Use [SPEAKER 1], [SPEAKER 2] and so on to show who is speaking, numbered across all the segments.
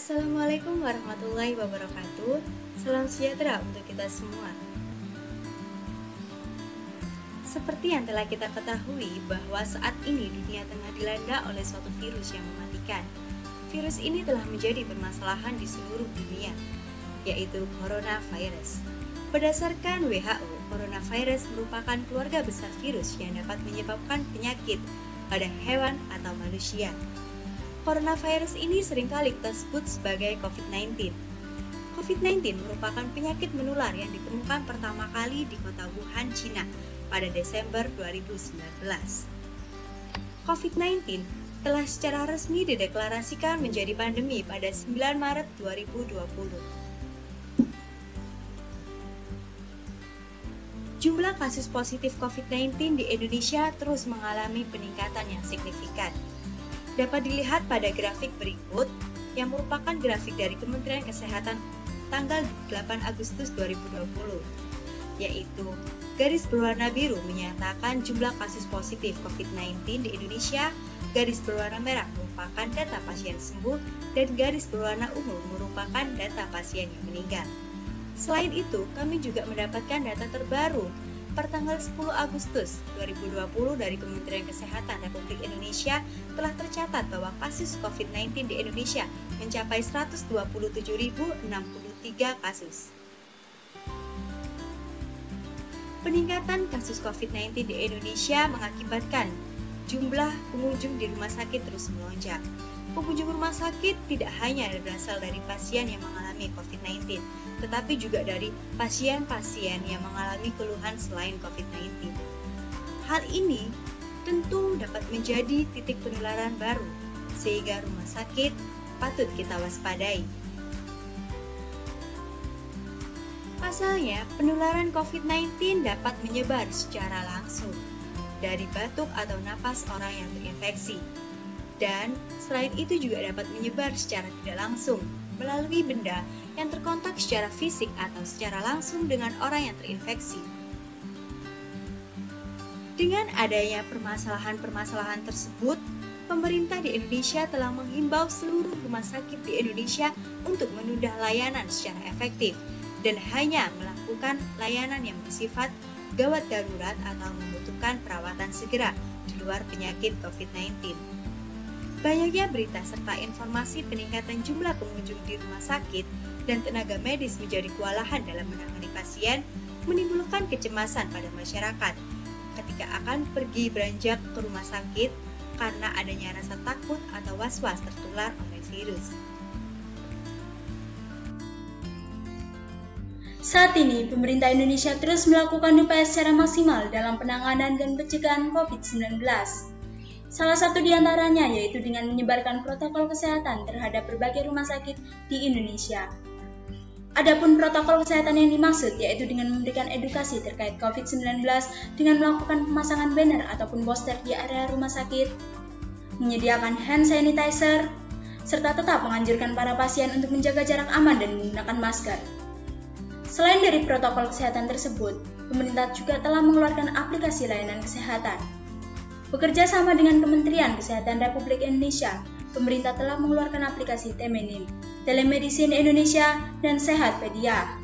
[SPEAKER 1] Assalamualaikum warahmatullahi wabarakatuh. Salam sejahtera untuk kita semua. Seperti yang telah kita ketahui bahwa saat ini dunia tengah dilanda oleh suatu virus yang mematikan. Virus ini telah menjadi permasalahan di seluruh dunia, yaitu coronavirus. Berdasarkan WHO, coronavirus merupakan keluarga besar virus yang dapat menyebabkan penyakit pada hewan atau manusia. Coronavirus ini seringkali kita sebut sebagai COVID-19. COVID-19 merupakan penyakit menular yang ditemukan pertama kali di kota Wuhan, Cina pada Desember 2019. COVID-19 telah secara resmi dideklarasikan menjadi pandemi pada 9 Maret 2020. Jumlah kasus positif COVID-19 di Indonesia terus mengalami peningkatan yang signifikan. Dapat dilihat pada grafik berikut yang merupakan grafik dari Kementerian Kesehatan tanggal 8 Agustus 2020, yaitu garis berwarna biru menyatakan jumlah kasus positif COVID-19 di Indonesia, garis berwarna merah merupakan data pasien sembuh, dan garis berwarna ungu merupakan data pasien yang meninggal. Selain itu, kami juga mendapatkan data terbaru per tanggal 10 Agustus 2020 dari Kementerian Kesehatan Republik Indonesia telah tercatat bahwa kasus COVID-19 di Indonesia mencapai 127.063 kasus. Peningkatan kasus COVID-19 di Indonesia mengakibatkan jumlah pengunjung di rumah sakit terus melonjak. Pengunjung rumah sakit tidak hanya berasal dari pasien yang mengalami COVID-19, tetapi juga dari pasien-pasien yang mengalami keluhan selain COVID-19. Hal ini tentu dapat menjadi titik penularan baru, sehingga rumah sakit patut kita waspadai. Pasalnya, penularan COVID-19 dapat menyebar secara langsung dari batuk atau napas orang yang terinfeksi. Dan selain itu juga dapat menyebar secara tidak langsung melalui benda yang terkontak secara fisik atau secara langsung dengan orang yang terinfeksi. Dengan adanya permasalahan-permasalahan tersebut, pemerintah di Indonesia telah menghimbau seluruh rumah sakit di Indonesia untuk menunda layanan secara efektif dan hanya melakukan layanan yang bersifat gawat darurat atau membutuhkan perawatan segera di luar penyakit COVID-19. Banyaknya berita serta informasi peningkatan jumlah pengunjung di rumah sakit dan tenaga medis menjadi kewalahan dalam menangani pasien menimbulkan kecemasan pada masyarakat ketika akan pergi beranjak ke rumah sakit karena adanya rasa takut atau was-was tertular oleh virus.
[SPEAKER 2] Saat ini, pemerintah Indonesia terus melakukan upaya secara maksimal dalam penanganan dan pencegahan COVID-19. Salah satu di antaranya yaitu dengan menyebarkan protokol kesehatan terhadap berbagai rumah sakit di Indonesia. Adapun protokol kesehatan yang dimaksud yaitu dengan memberikan edukasi terkait COVID-19 dengan melakukan pemasangan banner ataupun poster di area rumah sakit, menyediakan hand sanitizer, serta tetap menganjurkan para pasien untuk menjaga jarak aman dan menggunakan masker. Selain dari protokol kesehatan tersebut, pemerintah juga telah mengeluarkan aplikasi layanan kesehatan. Bekerja sama dengan Kementerian Kesehatan Republik Indonesia, pemerintah telah mengeluarkan aplikasi Temenin, Telemedicine Indonesia, dan Sehatpedia.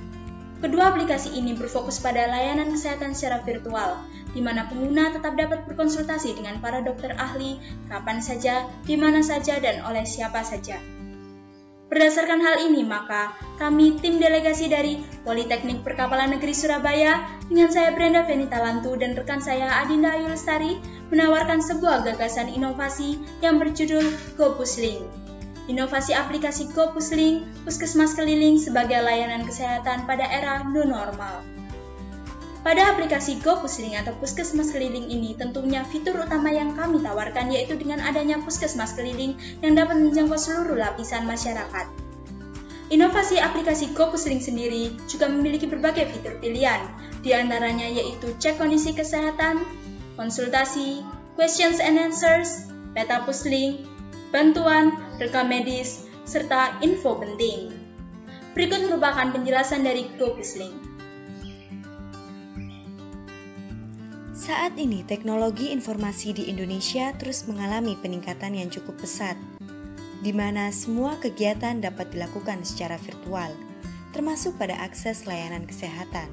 [SPEAKER 2] Kedua aplikasi ini berfokus pada layanan kesehatan secara virtual, di mana pengguna tetap dapat berkonsultasi dengan para dokter ahli kapan saja, di mana saja, dan oleh siapa saja. Berdasarkan hal ini, maka kami tim delegasi dari Politeknik Perkapalan Negeri Surabaya dengan saya Brenda Venita Lantu dan rekan saya Adinda Ayu Lestari menawarkan sebuah gagasan inovasi yang berjudul GoPuslink. Inovasi aplikasi GoPuslink, puskesmas keliling sebagai layanan kesehatan pada era new normal. Pada aplikasi GoPuslink atau puskesmas keliling ini tentunya fitur utama yang kami tawarkan yaitu dengan adanya puskesmas keliling yang dapat menjangkau seluruh lapisan masyarakat. Inovasi aplikasi GoPuslink sendiri juga memiliki berbagai fitur pilihan, di antaranya yaitu cek kondisi kesehatan, konsultasi, questions and answers, peta puslink, bantuan, rekam medis, serta info penting. Berikut merupakan penjelasan dari GoPuslink.
[SPEAKER 1] Saat ini, teknologi informasi di Indonesia terus mengalami peningkatan yang cukup pesat. di mana semua kegiatan dapat dilakukan secara virtual, termasuk pada akses layanan kesehatan.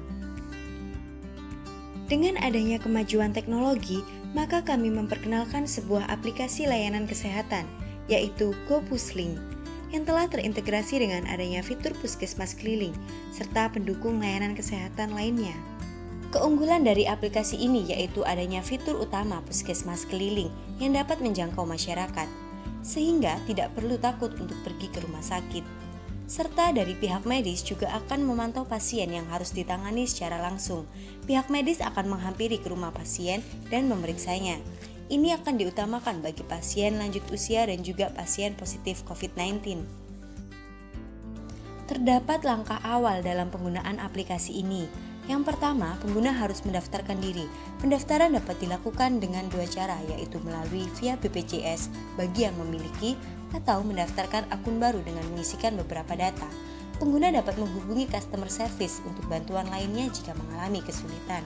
[SPEAKER 1] Dengan adanya kemajuan teknologi, maka kami memperkenalkan sebuah aplikasi layanan kesehatan, yaitu GoPuslink, yang telah terintegrasi dengan adanya fitur puskesmas keliling, serta pendukung layanan kesehatan lainnya. Keunggulan dari aplikasi ini yaitu adanya fitur utama puskesmas keliling yang dapat menjangkau masyarakat, sehingga tidak perlu takut untuk pergi ke rumah sakit. Serta dari pihak medis juga akan memantau pasien yang harus ditangani secara langsung. Pihak medis akan menghampiri ke rumah pasien dan memeriksanya. Ini akan diutamakan bagi pasien lanjut usia dan juga pasien positif COVID-19. Terdapat langkah awal dalam penggunaan aplikasi ini. Yang pertama, pengguna harus mendaftarkan diri. Pendaftaran dapat dilakukan dengan dua cara, yaitu melalui via BPJS bagi yang memiliki atau mendaftarkan akun baru dengan mengisikan beberapa data. Pengguna dapat menghubungi customer service untuk bantuan lainnya jika mengalami kesulitan.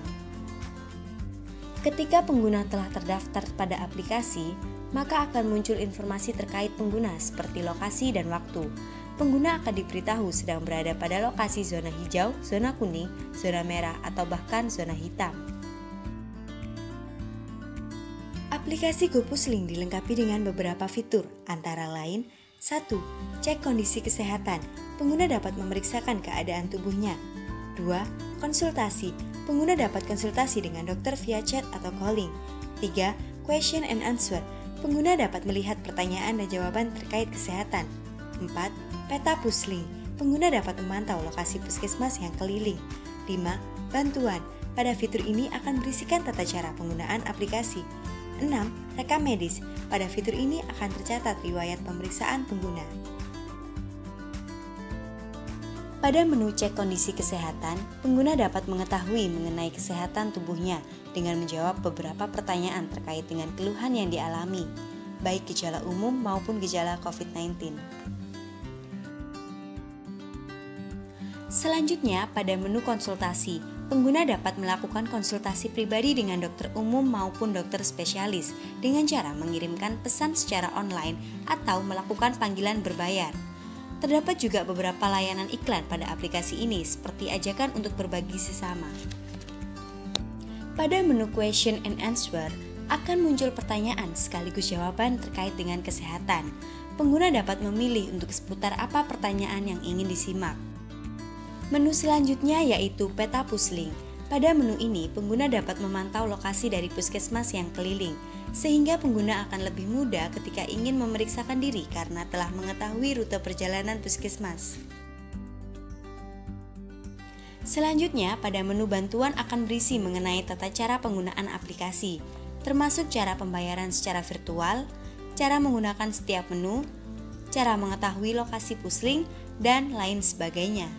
[SPEAKER 1] Ketika pengguna telah terdaftar pada aplikasi, maka akan muncul informasi terkait pengguna seperti lokasi dan waktu. Pengguna akan diberitahu sedang berada pada lokasi zona hijau, zona kuning, zona merah, atau bahkan zona hitam. Aplikasi GoPuslink dilengkapi dengan beberapa fitur, antara lain 1. Cek kondisi kesehatan. Pengguna dapat memeriksakan keadaan tubuhnya. 2. Konsultasi. Pengguna dapat konsultasi dengan dokter via chat atau calling. 3. Question and answer. Pengguna dapat melihat pertanyaan dan jawaban terkait kesehatan. 4. Peta Puslink. Pengguna dapat memantau lokasi puskesmas yang keliling. 5. Bantuan. Pada fitur ini akan berisikan tata cara penggunaan aplikasi. 6. Rekam medis. Pada fitur ini akan tercatat riwayat pemeriksaan pengguna. Pada menu cek kondisi kesehatan, pengguna dapat mengetahui mengenai kesehatan tubuhnya dengan menjawab beberapa pertanyaan terkait dengan keluhan yang dialami, baik gejala umum maupun gejala COVID-19. Selanjutnya, pada menu konsultasi, pengguna dapat melakukan konsultasi pribadi dengan dokter umum maupun dokter spesialis dengan cara mengirimkan pesan secara online atau melakukan panggilan berbayar. Terdapat juga beberapa layanan iklan pada aplikasi ini seperti ajakan untuk berbagi sesama. Pada menu question and answer, akan muncul pertanyaan sekaligus jawaban terkait dengan kesehatan. Pengguna dapat memilih untuk seputar apa pertanyaan yang ingin disimak. Menu selanjutnya yaitu Peta Puslink. Pada menu ini, pengguna dapat memantau lokasi dari puskesmas yang keliling, sehingga pengguna akan lebih mudah ketika ingin memeriksakan diri karena telah mengetahui rute perjalanan puskesmas. Selanjutnya, pada menu bantuan akan berisi mengenai tata cara penggunaan aplikasi, termasuk cara pembayaran secara virtual, cara menggunakan setiap menu, cara mengetahui lokasi Puslink, dan lain sebagainya.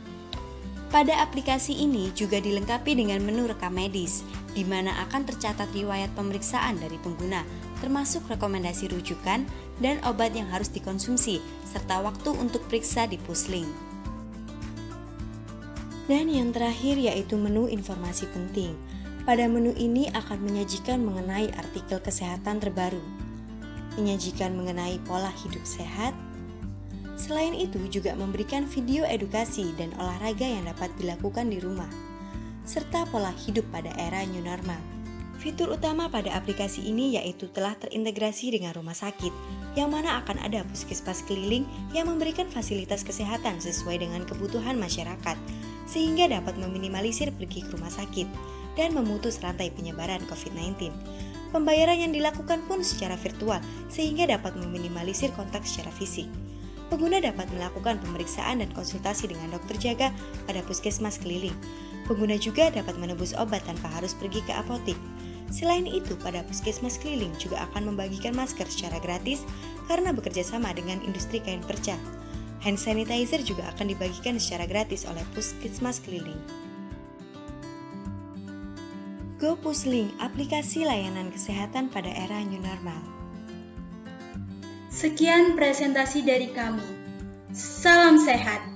[SPEAKER 1] Pada aplikasi ini juga dilengkapi dengan menu rekam medis, di mana akan tercatat riwayat pemeriksaan dari pengguna, termasuk rekomendasi rujukan dan obat yang harus dikonsumsi, serta waktu untuk periksa di Puslink. Dan yang terakhir yaitu menu informasi penting. Pada menu ini akan menyajikan mengenai artikel kesehatan terbaru, menyajikan mengenai pola hidup sehat. Selain itu juga memberikan video edukasi dan olahraga yang dapat dilakukan di rumah, serta pola hidup pada era new normal. Fitur utama pada aplikasi ini yaitu telah terintegrasi dengan rumah sakit, yang mana akan ada puskesmas keliling yang memberikan fasilitas kesehatan sesuai dengan kebutuhan masyarakat, sehingga dapat meminimalisir pergi ke rumah sakit dan memutus rantai penyebaran COVID-19. Pembayaran yang dilakukan pun secara virtual, sehingga dapat meminimalisir kontak secara fisik. Pengguna dapat melakukan pemeriksaan dan konsultasi dengan dokter jaga pada puskesmas keliling. Pengguna juga dapat menebus obat tanpa harus pergi ke apotik. Selain itu, pada puskesmas keliling juga akan membagikan masker secara gratis karena bekerja sama dengan industri kain perca. Hand sanitizer juga akan dibagikan secara gratis oleh puskesmas keliling. GoPuslink, aplikasi layanan kesehatan pada era new normal.
[SPEAKER 2] Sekian presentasi dari kami. Salam sehat.